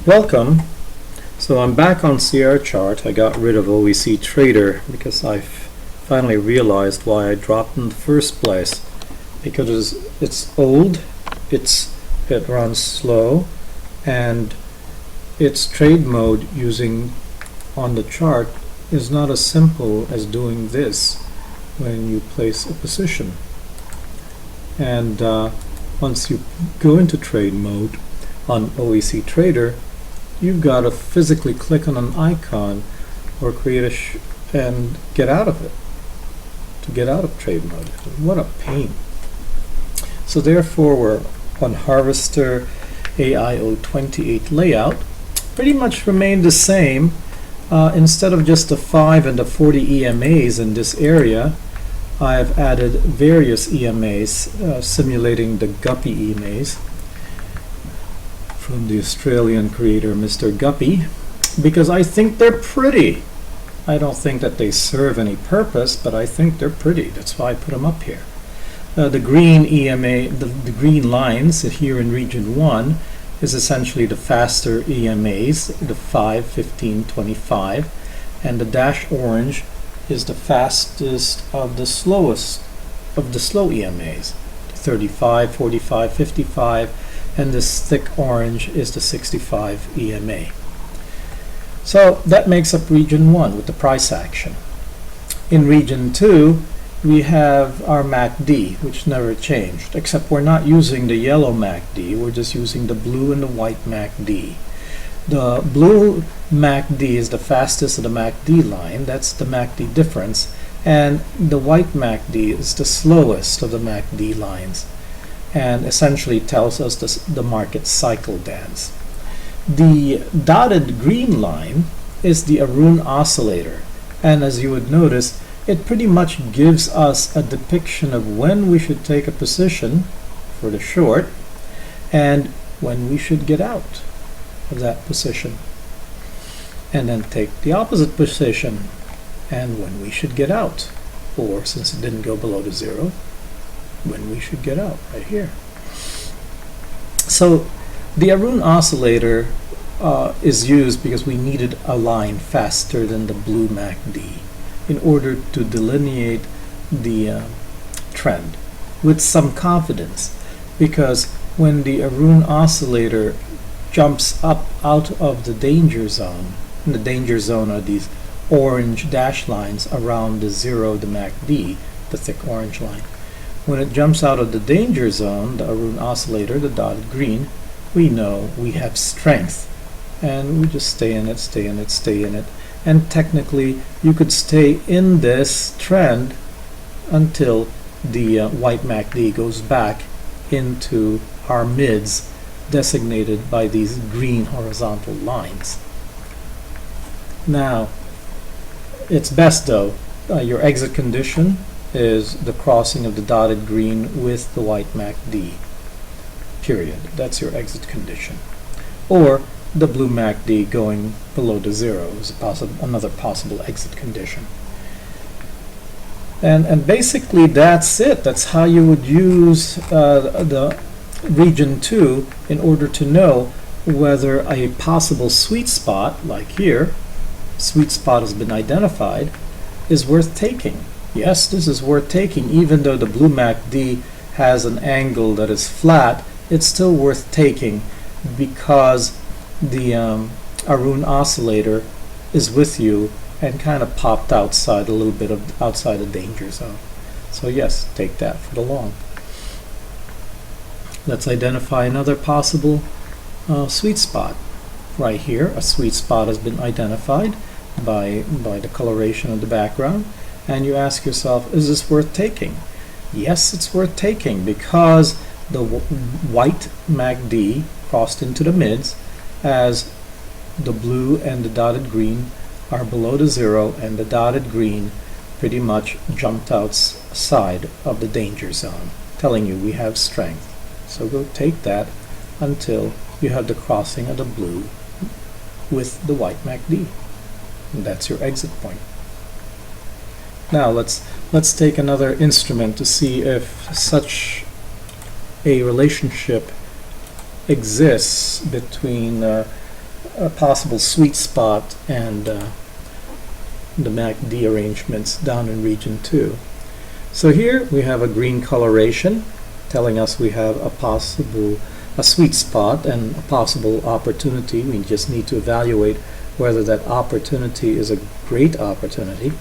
Welcome. So I'm back on CR chart. I got rid of OEC Trader because I finally realized why I dropped in the first place. Because it's old, it runs slow, and its trade mode using on the chart is not as simple as doing this when you place a position. And once you go into trade mode on OEC Trader, you've got to physically click on an icon or create and get out of it, to get out of trade mode. What a pain. So therefore we're on Harvester AIO-28 layout. Pretty much remained the same. Instead of just the 5 and the 40 EMAs in this area, I've added various EMAs simulating the Guppy EMAs from the Australian creator Mr. Guppy, because I think they're pretty. I don't think that they serve any purpose, but I think they're pretty. That's why I put them up here. The green EMA, the green lines here in region 1 is essentially the faster EMAs, the 5, 15, 25, and the dash orange is the fastest of the slowest of the slow EMAs, 35, 45, 55, and this thick orange is the 65 EMA. So that makes up region 1 with the price action. In region 2 we have our MACD, which never changed, except we're not using the yellow MACD, we're just using the blue and the white MACD. The blue MACD is the fastest of the MACD line, that's the MACD difference, and the white MACD is the slowest of the MACD lines, and essentially tells us the market cycle dance. The dotted green line is the Arun oscillator, and as you would notice, it pretty much gives us a depiction of when we should take a position for the short and when we should get out of that position, and then take the opposite position and when we should get out, or since it didn't go below the zero, when we should get out right here. So the Arun oscillator is used because we needed a line faster than the blue MACD in order to delineate the trend with some confidence, because when the Arun oscillator jumps up out of the danger zone, and the danger zone are these orange dash lines around the zero, the MACD, the thick orange line. When it jumps out of the danger zone, the Arun oscillator, the dotted green, we know we have strength. And we just stay in it, stay in it, stay in it. And technically, you could stay in this trend until the white MACD goes back into our mids, designated by these green horizontal lines. Now, it's best though, your exit condition is the crossing of the dotted green with the white MACD, period. That's your exit condition. Or the blue MACD going below the zero is another possible exit condition. And basically that's it. That's how you would use the region 2 in order to know whether a possible sweet spot, like here, sweet spot has been identified, is worth taking. Yes, this is worth taking. Even though the blue MACD has an angle that is flat, it's still worth taking because the Arun oscillator is with you and kind of popped outside a little bit of outside the danger zone. So yes, take that for the long. Let's identify another possible sweet spot. Right here, a sweet spot has been identified by the coloration of the background, and you ask yourself, is this worth taking? Yes, it's worth taking because the white MACD crossed into the mids as the blue and the dotted green are below the zero, and the dotted green pretty much jumped outside of the danger zone, telling you we have strength. So go take that until you have the crossing of the blue with the white MACD. And that's your exit point. Now let's take another instrument to see if such a relationship exists between a possible sweet spot and the MACD arrangements down in region 2. So here we have a green coloration telling us we have a sweet spot and a possible opportunity. We just need to evaluate whether that opportunity is a great opportunity.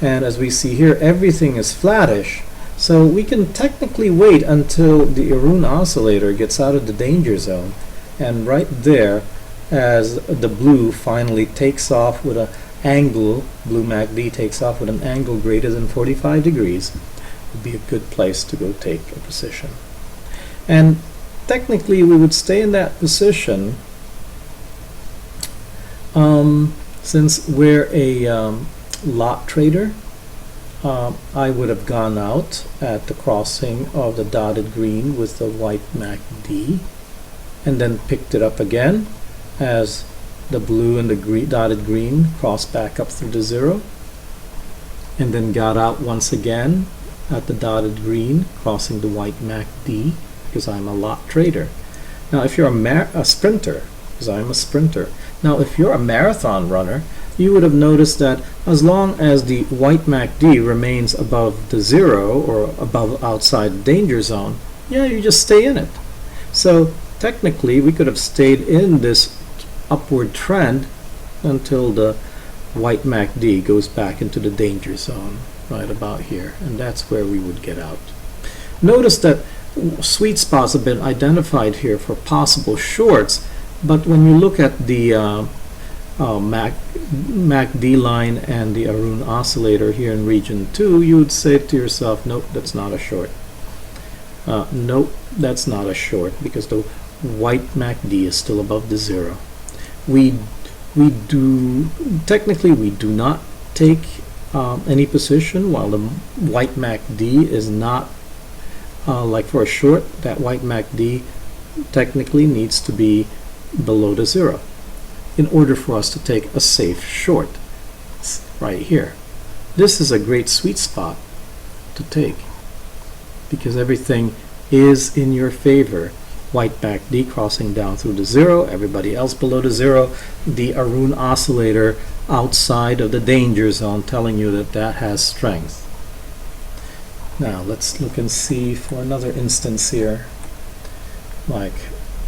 And as we see here, everything is flattish, so we can technically wait until the Arun oscillator gets out of the danger zone, and right there, as the blue finally takes off with an angle, blue MACD takes off with an angle greater than 45 degrees, would be a good place to go take a position. And technically we would stay in that position since we're a lot trader. I would have gone out at the crossing of the dotted green with the white MACD and then picked it up again as the blue and the dotted green crossed back up through the zero, and then got out once again at the dotted green crossing the white MACD because I'm a lot trader. Now if you're a sprinter, because I'm a sprinter, now if you're a marathon runner, you would have noticed that as long as the white MACD remains above the zero or above outside the danger zone, yeah, you just stay in it. So technically we could have stayed in this upward trend until the white MACD goes back into the danger zone right about here, and that's where we would get out. Notice that sweet spots have been identified here for possible shorts, but when you look at the MACD line and the Arun oscillator here in region 2, you would say to yourself, nope, that's not a short. Nope, that's not a short, because the white MACD is still above the zero. Technically we do not take any position while the white MACD is not like for a short. That white MACD technically needs to be below the zero in order for us to take a safe short. It's right here. This is a great sweet spot to take because everything is in your favor. White MACD crossing down through the zero, everybody else below the zero, the Arun oscillator outside of the danger zone telling you that that has strength. Now let's look and see for another instance here, like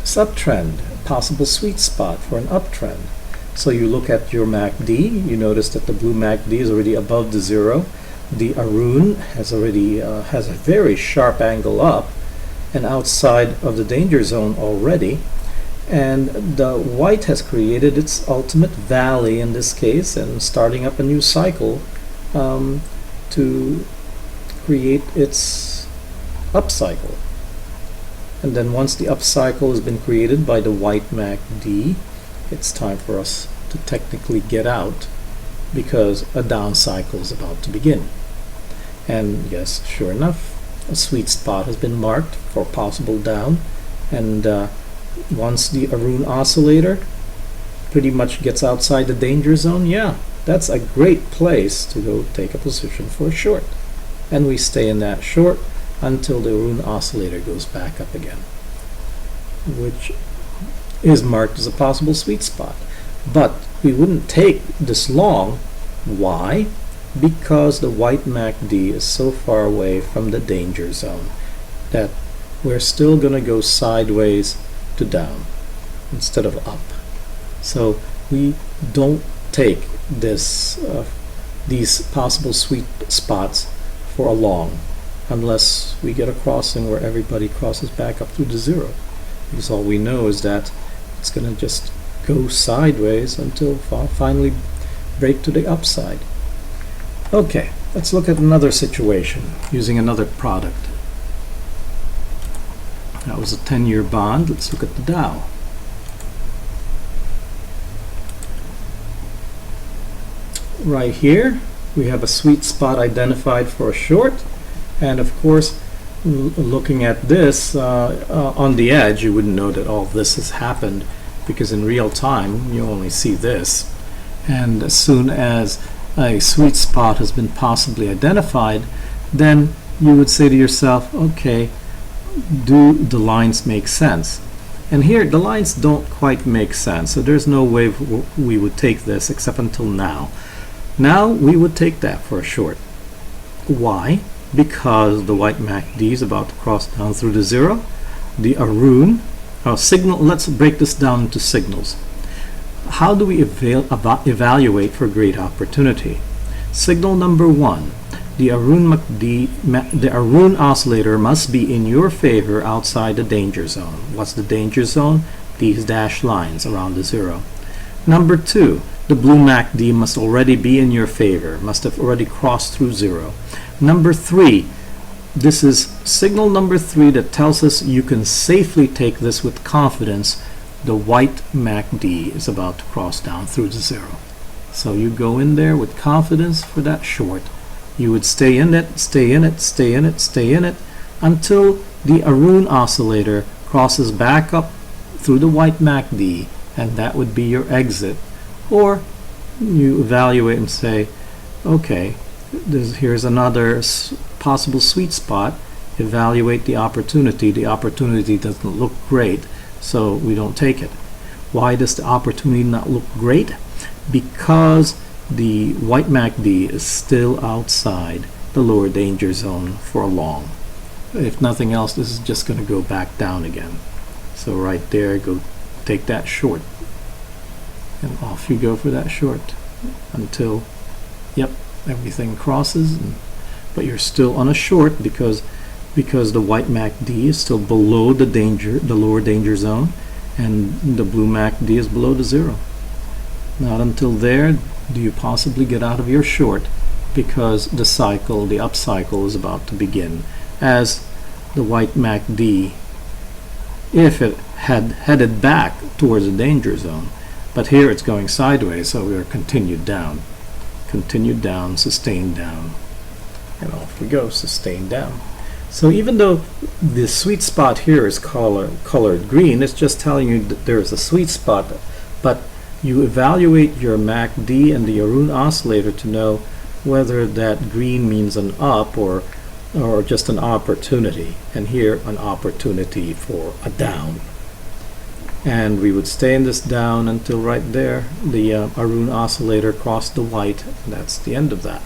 this uptrend, possible sweet spot for an uptrend. So you look at your MACD, you notice that the blue MACD is already above the zero. The Arun has already has a very sharp angle up and outside of the danger zone already, and the white has created its ultimate valley in this case and starting up a new cycle to create its upcycle. And then once the upcycle has been created by the white MACD, it's time for us to technically get out because a down cycle is about to begin. And yes, sure enough, a sweet spot has been marked for possible down, and once the Arun oscillator pretty much gets outside the danger zone, yeah, that's a great place to go take a position for a short. And we stay in that short until the Arun oscillator goes back up again, which is marked as a possible sweet spot. But we wouldn't take this long. Why? Because the white MACD is so far away from the danger zone that we're still going to go sideways to down instead of up. So we don't take this these possible sweet spots for a long unless we get a crossing where everybody crosses back up through the zero, because all we know is that it's going to just go sideways until finally break to the upside. Okay, let's look at another situation using another product. That was a 10-year bond. Let's look at the Dow. Right here we have a sweet spot identified for a short, and of course looking at this on the edge, you wouldn't know that all this has happened because in real time you only see this, and as soon as a sweet spot has been possibly identified, then you would say to yourself, okay, do the lines make sense? And here the lines don't quite make sense, so there's no way we would take this except until now. Now we would take that for a short. Why? Because the white MACD is about to cross down through the zero. The Arun signal, let's break this down into signals. How do we evaluate for great opportunity? Signal number one, the Arun oscillator must be in your favor outside the danger zone. What's the danger zone? These dashed lines around the zero. Number two, the blue MACD must already be in your favor, must have already crossed through zero. Number three, this is signal number three that tells us you can safely take this with confidence. The white MACD is about to cross down through the zero. So you go in there with confidence for that short. You would stay in it, stay in it, stay in it, stay in it until the Arun oscillator crosses back up through the white MACD, and that would be your exit. Or you evaluate and say, okay, here's another possible sweet spot. Evaluate the opportunity. The opportunity doesn't look great, so we don't take it. Why does the opportunity not look great? Because the white MACD is still outside the lower danger zone for long. If nothing else, this is just going to go back down again. So right there, go take that short. And off you go for that short until, yep, everything crosses. But you're still on a short because the white MACD is still below the lower danger zone, and the blue MACD is below the zero. Not until there do you possibly get out of your short, because the cycle, the up cycle, is about to begin. As the white MACD, if it had headed back towards the danger zone, but here it's going sideways, so we are continued down, sustained down, and off we go, sustained down. So even though the sweet spot here is colored green, it's just telling you that there is a sweet spot, but you evaluate your MACD and the Arun oscillator to know whether that green means an up or just an opportunity, and here an opportunity for a down. And we would stay in this down until right there the Arun oscillator crossed the white, and that's the end of that.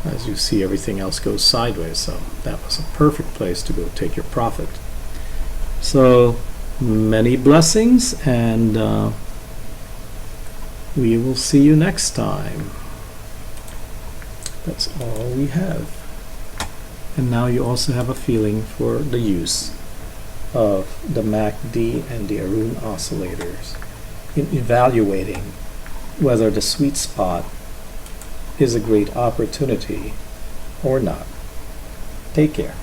As you see, everything else goes sideways, so that was a perfect place to go take your profit. So many blessings, and we will see you next time. That's all we have. And now you also have a feeling for the use of the MACD and the Arun oscillators in evaluating whether the sweet spot is a great opportunity or not. Take care.